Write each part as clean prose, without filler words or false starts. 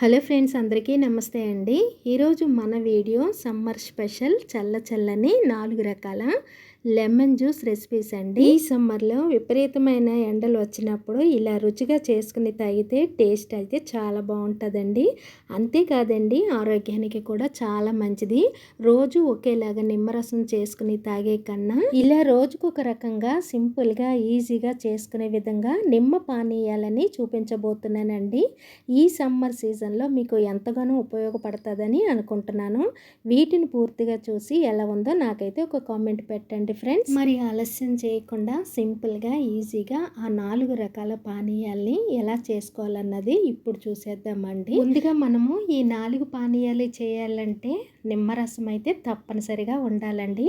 Hello friends, అందరికీ నమస్తే అండి. ఈరోజు మన వీడియో సమ్మర్ స్పెషల్ చల్లని 4 రకాల లెమన్ జ్యూస్ రెసిపీస్ అండి. ఈ సమ్మర్లో విపరీతమైన ఎండలు వచ్చినప్పుడు ఇలా రుచిగా చేసుకుని తాగితే టేస్ట్ అయితే చాలా బాగుంటుందండి. అంతేకాదండి, ఆరోగ్యానికి కూడా చాలా మంచిది. రోజు ఒకేలాగా నిమ్మరసం చేసుకుని తాగే కన్నా ఇలా రోజుకు ఒక రకంగా సింపుల్గా ఈజీగా చేసుకునే విధంగా నిమ్మ పానీయాలని చూపించబోతున్నానండి. ఈ సమ్మర్ సీజన్లో మీకు ఎంతగానో ఉపయోగపడుతుందని అనుకుంటున్నాను. వీటిని పూర్తిగా చూసి ఎలా ఉందో నాకైతే ఒక కామెంట్ పెట్టండి ఫ్రెండ్స్. మరి ఆలస్యం చేయకుండా సింపుల్గా ఈజీగా ఆ 4 రకాల పానీయాల్ని ఎలా చేసుకోవాలన్నది ఇప్పుడు చూసేద్దామండి. ముందుగా మనము ఈ 4 పానీయాలు చేయాలంటే నిమ్మరసం అయితే తప్పనిసరిగా ఉండాలండి.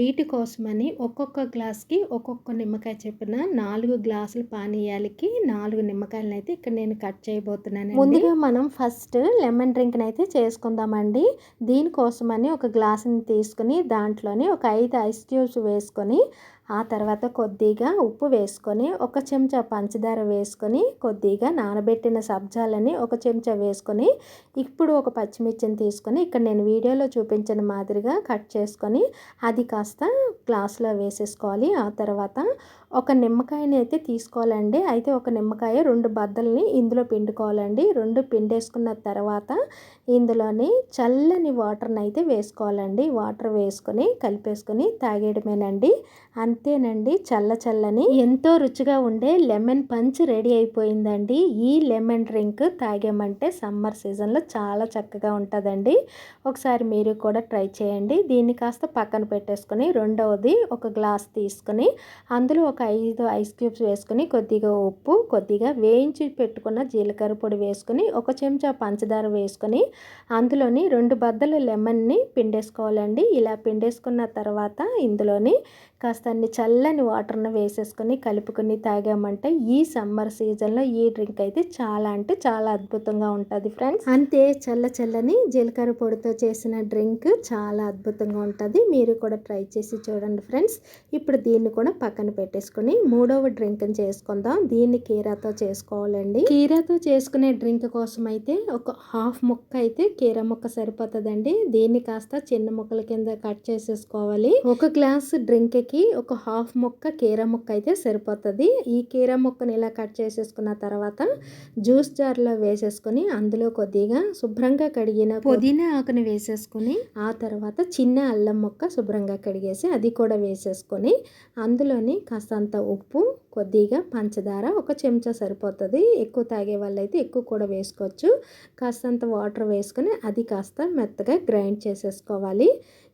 వీటి కోసమని ఒక్కొక్క గ్లాస్కి ఒక్కొక్క నిమ్మకాయ చెప్పిన 4 గ్లాసుల పానీయాలకి 4 నిమ్మకాయలను అయితే ఇక్కడ నేను కట్ చేయబోతున్నాను. ముందుగా మనం ఫస్ట్ లెమన్ డ్రింక్ని అయితే చేసుకుందామండి. దీనికోసమని ఒక గ్లాసుని తీసుకుని దాంట్లోని ఒక 5 ఐస్ క్యూబ్స్ వేసుకొని ఆ తర్వాత కొద్దిగా ఉప్పు వేసుకొని ఒక చెంచా పంచదార వేసుకొని కొద్దిగా నానబెట్టిన సబ్జాలని ఒక చెంచా వేసుకొని ఇప్పుడు ఒక పచ్చిమిర్చిని తీసుకొని ఇక్కడ నేను వీడియోలో చూపించిన మాదిరిగా కట్ చేసుకొని అది కాస్త గ్లాసులో వేసేసుకోవాలి. ఆ తర్వాత ఒక నిమ్మకాయని అయితే తీసుకోవాలండి. అయితే ఒక నిమ్మకాయ 2 బద్దల్ని ఇందులో పిండుకోవాలండి. 2 పిండేసుకున్న తర్వాత ఇందులోని చల్లని వాటర్ని అయితే వేసుకోవాలండి. వాటర్ వేసుకొని కలిపేసుకొని తాగేయడమేనండి. అంతేనండి, చల్లని ఎంతో రుచిగా ఉండే లెమన్ పంచ్ రెడీ అయిపోయిందండి. ఈ లెమన్ డ్రింక్ తాగామంటే సమ్మర్ సీజన్లో చాలా చక్కగా ఉంటుందండి. ఒకసారి మీరు కూడా ట్రై చేయండి. దీన్ని కాస్త పక్కన పెట్టేసుకొని రెండవది ఒక గ్లాస్ తీసుకొని అందులో ఒక 5 ఐస్ క్యూబ్స్ వేసుకొని కొద్దిగా ఉప్పు, కొద్దిగా వేయించి పెట్టుకున్న జీలకర్ర పొడి వేసుకొని ఒక చెంచా పంచదార వేసుకొని అందులోని 2 బద్దల లెమన్ని పిండేసుకోవాలండి. ఇలా పిండేసుకున్న తర్వాత ఇందులోని కాస్త చల్లని వాటర్ని వేసేసుకొని కలుపుకొని తాగామంటే ఈ సమ్మర్ సీజన్లో ఈ డ్రింక్ అయితే చాలా అంటే చాలా అద్భుతంగా ఉంటుంది ఫ్రెండ్స్. అంతే, చల్లని జీలకర్ర పొడితో చేసిన డ్రింక్ చాలా అద్భుతంగా ఉంటుంది. మీరు కూడా ట్రై చేసి చూడండి ఫ్రెండ్స్. ఇప్పుడు దీన్ని కూడా పక్కన పెట్టేసుకొని మూడవ డ్రింక్ని చేసుకుందాం. దీన్ని కీరాతో చేసుకోవాలండి. కీరాతో చేసుకునే డ్రింక్ కోసం అయితే ఒక హాఫ్ ముక్క అయితే కీరా ముక్క సరిపోతుందండి. దీన్ని కాస్త చిన్న ముక్కల కింద కట్ చేసేసుకోవాలి. ఒక గ్లాస్ డ్రింక్కి ఒక హాఫ్ ముక్క కీరా ముక్క అయితే సరిపోతుంది. ఈ కీరా ముక్కని ఇలా కట్ చేసేసుకున్న తర్వాత జ్యూస్ జార్లో వేసేసుకొని అందులో కొద్దిగా శుభ్రంగా కడిగిన పుదీనా ఆకుని వేసేసుకొని ఆ తర్వాత చిన్న అల్లం ముక్క శుభ్రంగా కడిగేసి అది కూడా వేసేసుకొని అందులోని కాస్తంత ఉప్పు, కొద్దిగా పంచదార ఒక చెంచా సరిపోతుంది. ఎక్కువ తాగే వాళ్ళైతే ఎక్కువ కూడా వేసుకోవచ్చు. కాస్తంత వాటర్ వేసుకొని అది కాస్త మెత్తగా గ్రైండ్ చేసేసుకోవాలి.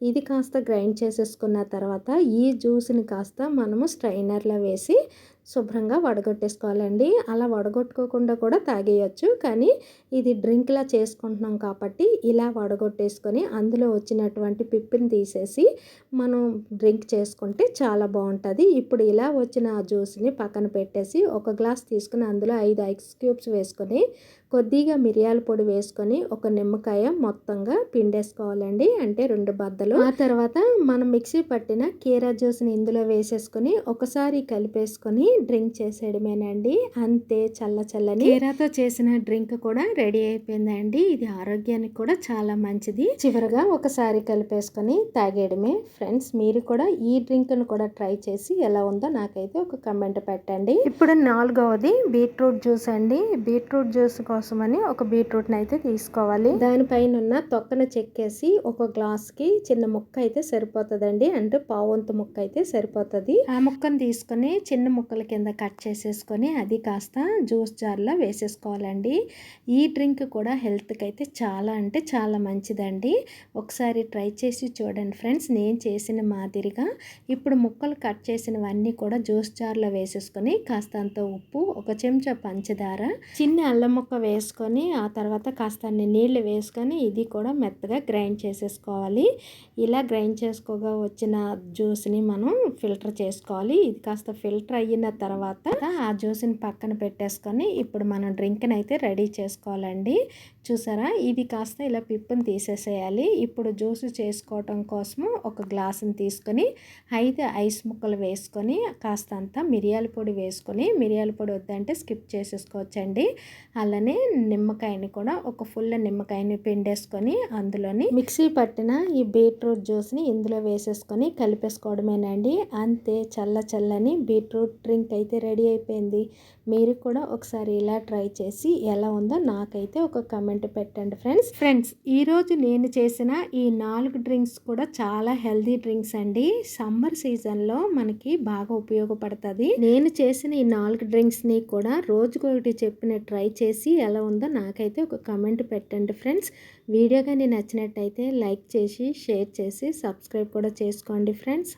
ఇది కాస్త గ్రైండ్ చేసేసుకున్న తర్వాత ఈ జ్యూస్ని కాస్త మనము స్ట్రైనర్లో వేసి శుభ్రంగా వడగొట్టేసుకోవాలండి. అలా వడగొట్టుకోకుండా కూడా తాగేయచ్చు, కానీ ఇది డ్రింక్లా చేసుకుంటున్నాం కాబట్టి ఇలా వడగొట్టేసుకొని అందులో వచ్చినటువంటి పిప్పిని తీసేసి మనం డ్రింక్ చేసుకుంటే చాలా బాగుంటుంది. ఇప్పుడు ఇలా వచ్చిన ఆ జ్యూస్ని పక్కన పెట్టేసి ఒక గ్లాస్ తీసుకుని అందులో 5 ఐస్ క్యూబ్స్ వేసుకొని కొద్దిగా మిరియాల పొడి వేసుకొని ఒక నిమ్మకాయ మొత్తంగా పిండేసుకోవాలండి, అంటే 2 బద్దలు. ఆ తర్వాత మనం మిక్సీ పట్టిన కీరా జ్యూస్ని ఇందులో వేసేసుకొని ఒకసారి కలిపేసుకొని డ్రింక్ చేసేయడమేనండి. అంతే, చల్లని కీరాతో చేసిన డ్రింక్ కూడా రెడీ అయిపోయిందండి. ఇది ఆరోగ్యానికి కూడా చాలా మంచిది. చివరగా ఒకసారి కలిపేసుకొని తాగేయడమే ఫ్రెండ్స్. మీరు కూడా ఈ డ్రింక్ను కూడా ట్రై చేసి ఎలా ఉందో నాకైతే ఒక కమెంట్ పెట్టండి. ఇప్పుడు 4వది బీట్రూట్ జ్యూస్ అండి. బీట్రూట్ జ్యూస్ కోసమని ఒక బీట్రూట్ని అయితే తీసుకోవాలి. దానిపైన ఉన్న తొక్కను చెక్కేసి ఒక గ్లాస్కి చిన్న ముక్క అయితే సరిపోతుందండి, అంటే పావంతు ముక్క అయితే సరిపోతుంది. ఆ ముక్కను తీసుకొని చిన్న ముక్కల కింద కట్ చేసేసుకొని అది కాస్త జ్యూస్ జార్లో వేసేసుకోవాలండి. ఈ డ్రింక్ కూడా హెల్త్కి అయితే చాలా అంటే చాలా మంచిదండి. ఒకసారి ట్రై చేసి చూడండి ఫ్రెండ్స్. నేను చేసిన మాదిరిగా ఇప్పుడు ముక్కలు కట్ చేసినవన్నీ కూడా జ్యూస్ జార్లో వేసేసుకొని కాస్తంత ఉప్పు, ఒక చెంచా పంచదార, చిన్న అల్లం ముక్క వేసుకొని ఆ తర్వాత కాస్త నీళ్ళు వేసుకొని ఇది కూడా మెత్తగా గ్రైండ్ చేసేసుకోవాలి. ఇలా గ్రైండ్ చేసుకోగా వచ్చిన జ్యూస్ని మనం ఫిల్టర్ చేసుకోవాలి. ఇది కాస్త ఫిల్టర్ అయిన తర్వాత ఆ జ్యూస్ని పక్కన పెట్టేసుకొని ఇప్పుడు మనం డ్రింక్ని అయితే రెడీ చేసుకోవాలండి. చూసారా, ఇది కాస్త ఇలా పిప్పుని తీసేసేయాలి. ఇప్పుడు జ్యూస్ చేసుకోవటం కోసము ఒక గ్లాసుని తీసుకొని 5 ఐస్ ముక్కలు వేసుకొని కాస్తంత మిరియాల పొడి వేసుకొని, మిరియాల పొడి వద్దంటే స్కిప్ చేసేసుకోవచ్చండి. అలానే నిమ్మకాయని కూడా ఒక ఫుల్ నిమ్మకాయని పిండేసుకొని అందులోని మిక్సీ పట్టిన ఈ బీట్రూట్ జ్యూస్ని ఇందులో వేసేసుకొని కలిపేసుకోవడమేనండి. అంతే, చల్లని బీట్రూట్ డ్రింక్ అయితే రెడీ అయిపోయింది. మీరు కూడా ఒకసారి ఇలా ట్రై చేసి ఎలా ఉందో నాకైతే ఒక కమెంట్ పెట్టండి ఫ్రెండ్స్. ఈరోజు నేను చేసిన ఈ 4 డ్రింక్స్ కూడా చాలా హెల్దీ డ్రింక్స్ అండి. సమ్మర్ సీజన్లో మనకి బాగా ఉపయోగపడుతుంది. నేను చేసిన ఈ 4 డ్రింక్స్ని కూడా రోజుకొకటి చెప్పిన ట్రై చేసి ఎలా ఉందో నాకైతే ఒక కమెంట్ పెట్టండి ఫ్రెండ్స్. వీడియో కానీ నచ్చినట్టయితే లైక్ చేసి షేర్ చేసి సబ్స్క్రైబ్ కూడా చేసుకోండి ఫ్రెండ్స్.